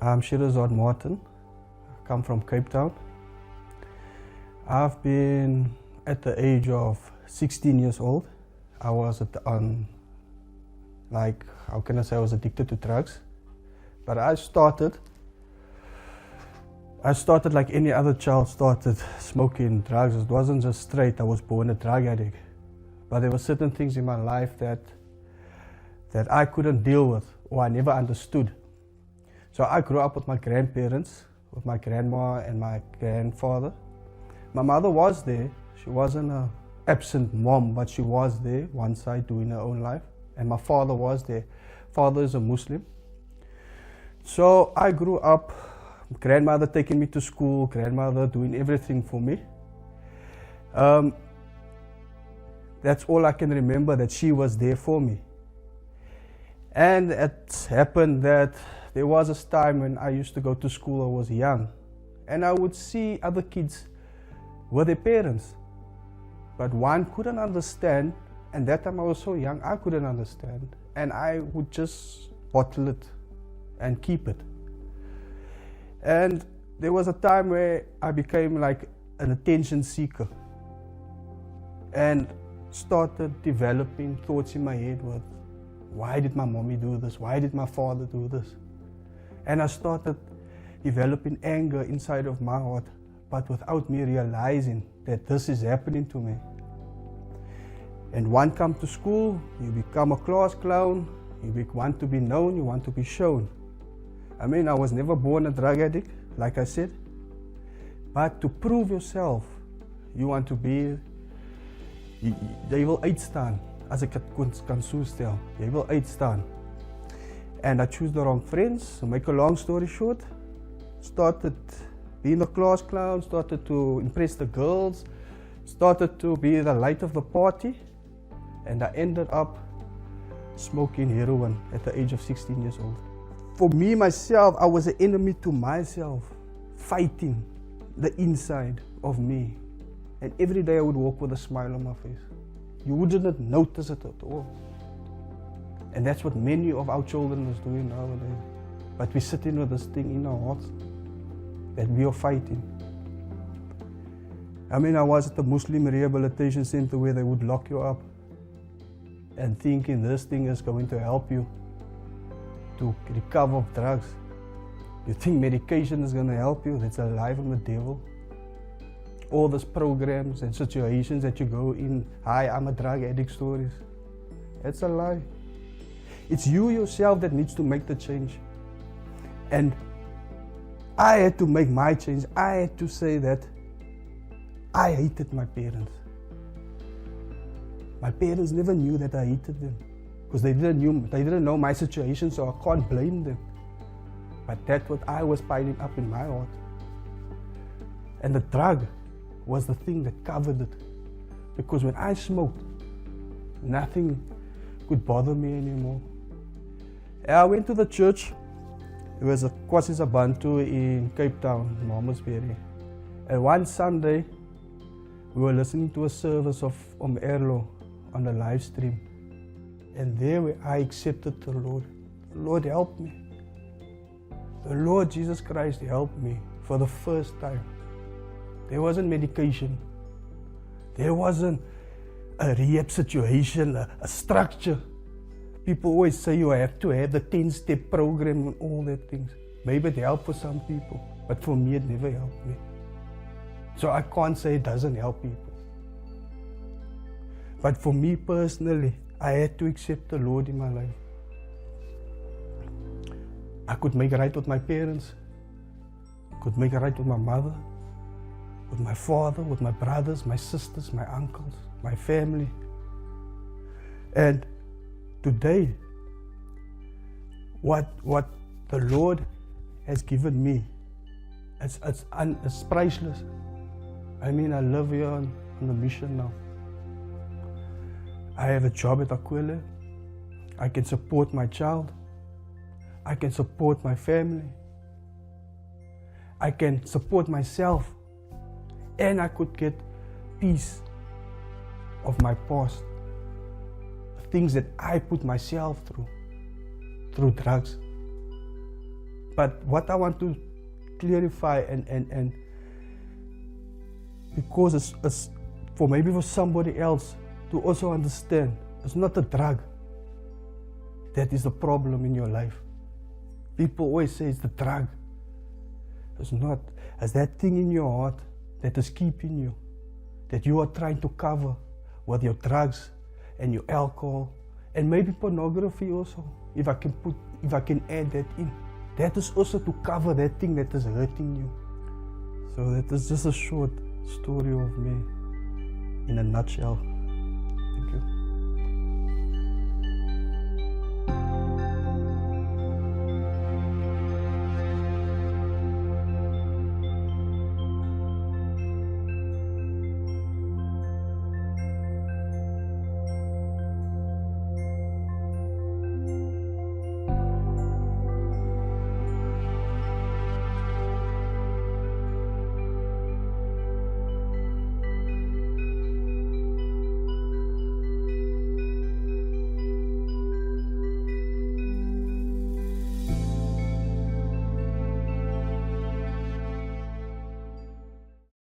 I'm Shirazad Martin. I come from Cape Town. I've been at the age of 16 years old. I was how can I say, I was addicted to drugs. But I started like any other child started smoking drugs. It wasn't just straight, I was born a drug addict. But there were certain things in my life that I couldn't deal with, or I never understood. So I grew up with my grandparents, with my grandma and my grandfather. My mother was there. She wasn't an absent mom, but she was there, one side doing her own life. And my father was there. Father is a Muslim. So I grew up, grandmother taking me to school, grandmother doing everything for me. That's all I can remember, that she was there for me. And it happened that there was a time when I used to go to school, I was young, and I would see other kids with their parents. But one couldn't understand, and that time I was so young, I couldn't understand. And I would just bottle it and keep it. And there was a time where I became like an attention seeker and started developing thoughts in my head with, why did my mommy do this? Why did my father do this? And I started developing anger inside of my heart, but without me realizing that this is happening to me. And one comes to school, you become a class clown, you want to be known, you want to be shown. I mean, I was never born a drug addict, like I said, but to prove yourself, you want to be, jy wil uitstaan, as ek het kan so stel, jy wil uitstaan. And I choose the wrong friends. To make a long story short, started being a class clown, started to impress the girls, started to be the light of the party, and I ended up smoking heroin at the age of 16 years old. For me, myself, I was an enemy to myself, fighting the inside of me. And every day I would walk with a smile on my face. You wouldn't notice it at all. And that's what many of our children is doing nowadays. But we're sitting with this thing in our hearts that we are fighting. I mean, I was at the Muslim rehabilitation center where they would lock you up and thinking this thing is going to help you to recover from drugs. You think medication is going to help you? That's a lie from the devil. All these programs and situations that you go in, hi, I'm a drug addict stories. That's a lie. It's you yourself that needs to make the change. And I had to make my change. I had to say that I hated my parents. My parents never knew that I hated them because they didn't know my situation, so I can't blame them. But that's what I was piling up in my heart. And the drug was the thing that covered it. Because when I smoked, nothing could bother me anymore. I went to the church. There was a KwaSizabantu in Cape Town, Malmesbury. And one Sunday, we were listening to a service of Erlo on the live stream. And there I accepted the Lord. The Lord helped me. The Lord Jesus Christ helped me for the first time. There wasn't medication. There wasn't a rehab situation, a structure. People always say you have to have the 10-step program and all that things. Maybe it helped for some people, but for me it never helped me. So I can't say it doesn't help people. But for me personally, I had to accept the Lord in my life. I could make it right with my parents, could make it right with my mother, with my father, with my brothers, my sisters, my uncles, my family. And today, what the Lord has given me, it's priceless. I mean, I live here on the mission now. I have a job at Aquila. I can support my child. I can support my family. I can support myself. And I could get peace of my past. Things that I put myself through drugs. But what I want to clarify and because it's for maybe for somebody else to also understand, it's not a drug that is the problem in your life. People always say it's the drug. It's not. It's that thing in your heart that is keeping you, that you are trying to cover with your drugs and your alcohol and maybe pornography also, if I can add that in. That is also to cover that thing that is hurting you. So that is just a short story of me in a nutshell. Thank you.